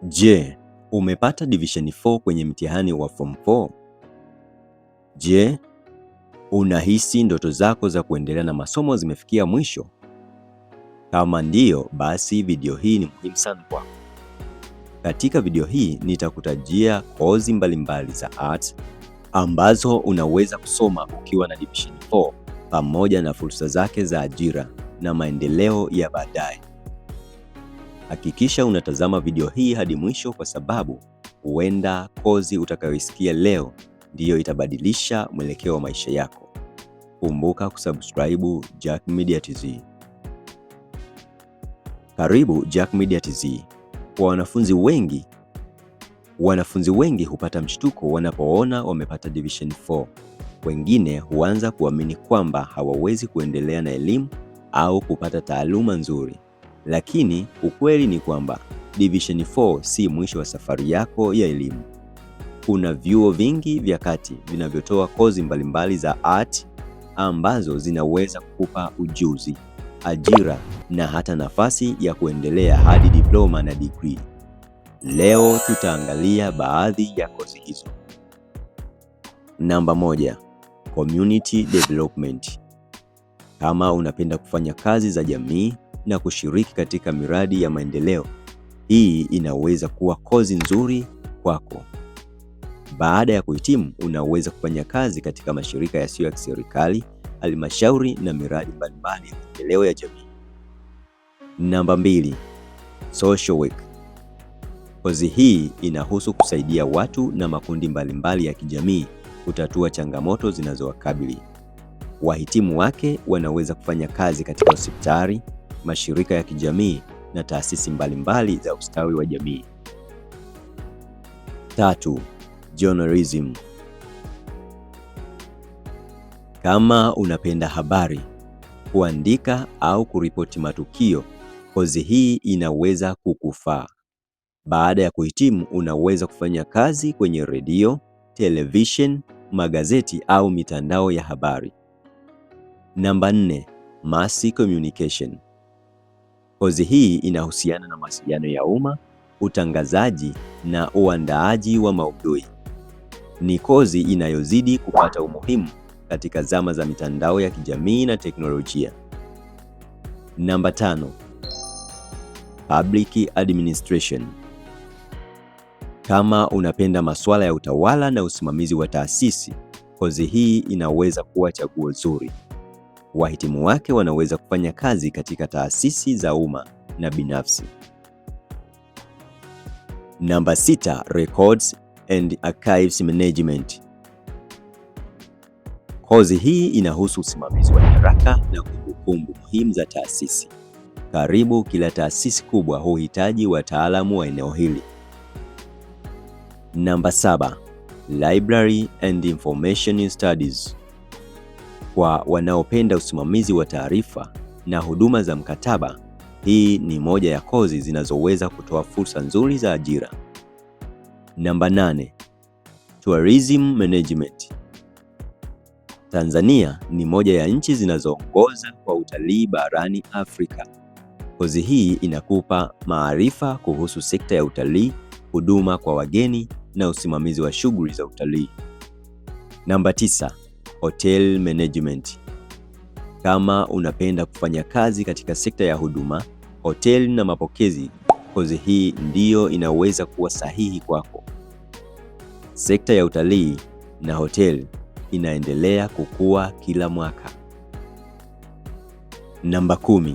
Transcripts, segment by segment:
Je, umepata division 4 kwenye mtihani wa form 4? Je, unahisi ndoto zako za kuendelea na masomo zimefikia mwisho? Kama ndiyo, basi video hii ni muhimu sana kwako. Katika video hii nitakutajia kozi mbalimbali za art ambazo unaweza kusoma ukiwa na division 4 pamoja na fursa zake za ajira na maendeleo ya baadaye. Hakikisha unatazama video hii hadi mwisho kwa sababu huenda kozi utakayoisikia leo ndiyo itabadilisha mwelekeo wa maisha yako. Kumbuka kusubscribe Jack Media TZ. Karibu Jack Media TZ. Kwa wanafunzi wengi hupata mshtuko wanapoona wamepata division 4. Wengine huanza kuamini kwamba hawawezi kuendelea na elimu au kupata taaluma nzuri. Lakini ukweli ni kwamba division 4 si mwisho wa safari yako ya elimu. Kuna vyuo vingi vya kati vinavyotoa kozi mbalimbali za art ambazo zinaweza kukupa ujuzi, ajira na hata nafasi ya kuendelea hadi diploma na degree. Leo tutaangalia baadhi ya kozi hizo. Namba 1, Community Development. Kama unapenda kufanya kazi za jamii na kushiriki katika miradi ya maendeleo, hii inaweza kuwa kozi nzuri kwako. Baada ya kuhitimu, unaweza kufanya kazi katika mashirika yasiyo ya kiserikali, halmashauri na miradi mbalimbali ya maendeleo ya jamii. Namba 2, Social Work. Kozi hii inahusu kusaidia watu na makundi mbalimbali ya kijamii kutatua changamoto zinazowakabili. Wahitimu wake wanaweza kufanya kazi katika hospitali, mashirika ya kijamii na taasisi mbalimbali za ustawi wa jamii. 3, Journalism. Kama unapenda habari, kuandika au kuripoti matukio, kozi hii inaweza kukufaa. Baada ya kuhitimu, unaweza kufanya kazi kwenye redio, television, magazeti au mitandao ya habari. Namba 4, Mass Communication. Kozi hii inahusiana na mawasiliano ya umma, utangazaji na uandaaji wa maudhui. Ni kozi inayozidi kupata umuhimu katika zama za mitandao ya kijamii na teknolojia. Namba 5, Public Administration. Kama unapenda masuala ya utawala na usimamizi wa taasisi, kozi hii inaweza kuwa chaguo zuri. Wahitimu wake wanaweza kufanya kazi katika taasisi za umma na binafsi. Namba 6, Records and Archives Management. Kozi hii inahusu usimamizi wa nyaraka na kumbukumbu muhimu za taasisi. Karibu kila taasisi kubwa huhitaji wataalamu wa eneo hili. Namba 7, Library and Information Studies. Kwa wanaopenda usimamizi wa taarifa na huduma za mkataba, hii ni moja ya kozi zinazoweza kutoa fursa nzuri za ajira. Namba 8, Tourism Management. Tanzania ni moja ya nchi zinazoongoza kwa utalii barani Afrika. Kozi hii inakupa maarifa kuhusu sekta ya utalii, huduma kwa wageni na usimamizi wa shughuli za utalii. Namba 9, Hotel Management. Kama unapenda kufanya kazi katika sekta ya huduma, hoteli na mapokezi, kozi hii ndiyo inaweza kuwa sahihi kwako. Sekta ya utalii na hoteli inaendelea kukua kila mwaka. Namba 10,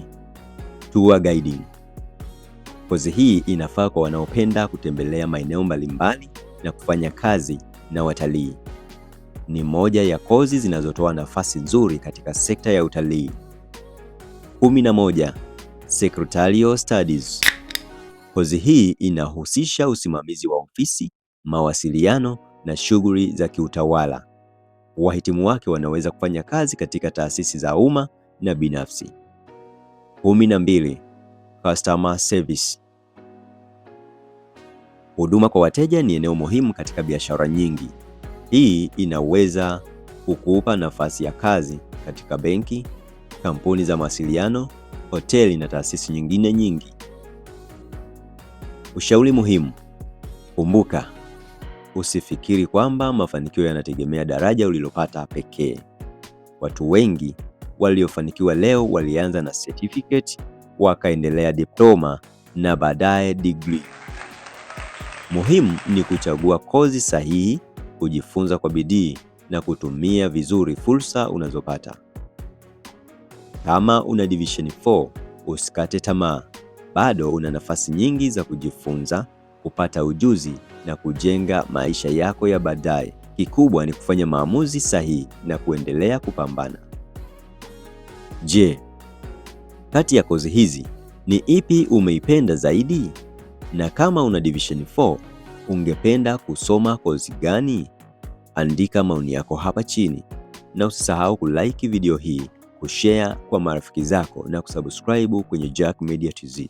Tour Guiding. Kozi hii inafaa kwa wanaopenda kutembelea maeneo mbalimbali na kufanya kazi na watalii. Ni moja ya kozi zinazotoa nafasi nzuri katika sekta ya utalii. 11, Secretarial Studies. Kozi hii inahusisha usimamizi wa ofisi, mawasiliano na shughuli za kiutawala. Wahitimu wake wanaweza kufanya kazi katika taasisi za umma na binafsi. 12, Customer Service. Huduma kwa wateja ni eneo muhimu katika biashara nyingi. Hii inaweza kukupa nafasi ya kazi katika benki, kampuni za mawasiliano, hoteli na taasisi nyingine nyingi. Ushauri muhimu. Kumbuka, usifikiri kwamba mafanikio yanategemea daraja ulilopata pekee. Watu wengi waliofanikiwa leo walianza na certificate, wakaendelea diploma na baadaye degree. Muhimu ni kuchagua kozi sahihi, kujifunza kwa bidii na kutumia vizuri fursa unazopata. Kama una division 4, usikate tamaa. Bado una nafasi nyingi za kujifunza, kupata ujuzi na kujenga maisha yako ya baadaye. Kikubwa ni kufanya maamuzi sahihi na kuendelea kupambana. Je, kati ya kozi hizi ni ipi umeipenda zaidi? Na kama una division 4, ungependa kusoma kozi gani? Andika maoni yako hapa chini na usisahau kulike video hii, kushare kwa marafiki zako na kusubscribe kwenye Jack Media TZ.